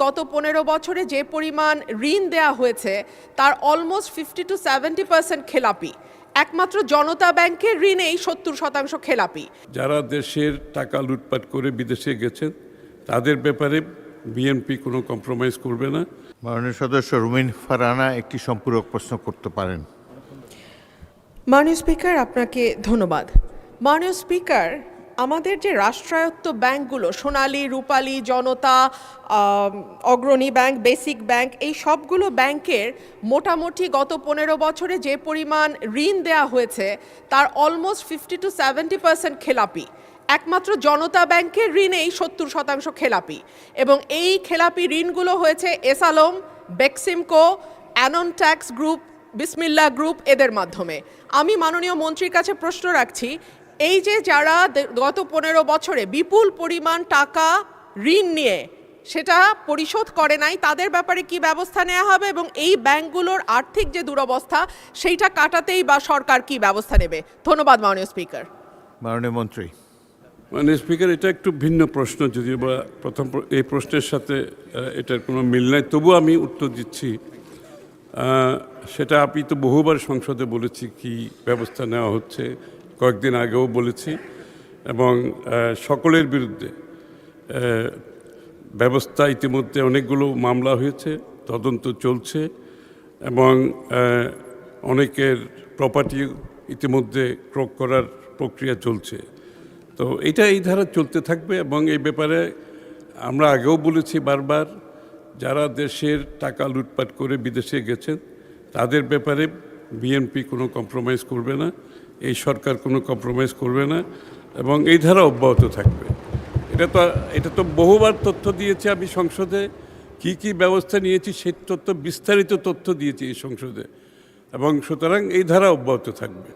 গত 15 বছরে যে পরিমাণ ঋণ দেয়া হয়েছে তার অলমোস্ট 50 to 70% খেলাপি। একমাত্র জনতা ব্যাংকের ঋণেই 70% খেলাপি। যারা দেশের টাকা লুটপাট করে বিদেশে গেছেন তাদের ব্যাপারে বিএনপি কোনো কম্প্রোমাইজ করবে না। মাননীয় সদস্য রুমিন ফারহানা একটি সম্পূরক প্রশ্ন করতে পারেন। মাননীয় স্পিকার, আপনাকে ধন্যবাদ। মাননীয় স্পিকার, আমাদের যে রাষ্ট্রায়ত্ত ব্যাংকগুলো সোনালী, রূপালী, জনতা, অগ্রণী ব্যাংক, বেসিক ব্যাংক, এই সবগুলো ব্যাংকের মোটামুটি গত 15 বছরে যে পরিমাণ ঋণ দেয়া হয়েছে তার অলমোস্ট 50 to 70% খেলাপি। একমাত্র জনতা ব্যাংকের ঋণেই 70% খেলাপি এবং এই খেলাপি ঋণগুলো হয়েছে S Alam, Beximco, anion tax group, বিসমিল্লাহ গ্রুপ এদের মাধ্যমে। আমি মাননীয় মন্ত্রীর কাছে প্রশ্ন রাখছি, এই যে যারা গত 15 বছরে বিপুল পরিমাণ টাকা ঋণ নিয়ে সেটা পরিশোধ করে নাই তাদের ব্যাপারে কি ব্যবস্থা নেওয়া হবে এবং এই ব্যাংকগুলোর আর্থিক যে দুরবস্থা সেইটা কাটাতেই বা সরকার কি ব্যবস্থা নেবে? ধন্যবাদ মাননীয় স্পিকার। মাননীয় মন্ত্রী। মাননীয় স্পিকার, এটা একটু ভিন্ন প্রশ্ন, যদিও বা প্রথম এই প্রশ্নের সাথে এটার কোনো মিল নাই, তবুও আমি উত্তর দিচ্ছি। সেটা আমি তো বহুবার সংসদে বলেছি কি ব্যবস্থা নেওয়া হচ্ছে, কয়েকদিন আগেও বলেছি এবং সকলের বিরুদ্ধে ব্যবস্থা ইতিমধ্যে অনেকগুলো মামলা হয়েছে, তদন্ত চলছে এবং অনেকের প্রপার্টি ইতিমধ্যে ক্রয় করার প্রক্রিয়া চলছে। তো এটা এই ধারা চলতে থাকবে এবং এই ব্যাপারে আমরা আগেও বলেছি বারবার, যারা দেশের টাকা লুটপাট করে বিদেশে গেছেন তাদের ব্যাপারে বিএনপি কোনো কম্প্রোমাইজ করবে না, এই সরকার কোনো কম্প্রোমাইজ করবে না এবং এই ধারা অব্যাহত থাকবে। এটা তো বহুবার তথ্য দিয়েছি আমি সংসদে, কি ব্যবস্থা নিয়েছি সেই তথ্য, বিস্তারিত তথ্য দিয়েছি এই সংসদে এবং সুতরাং এই ধারা অব্যাহত থাকবে।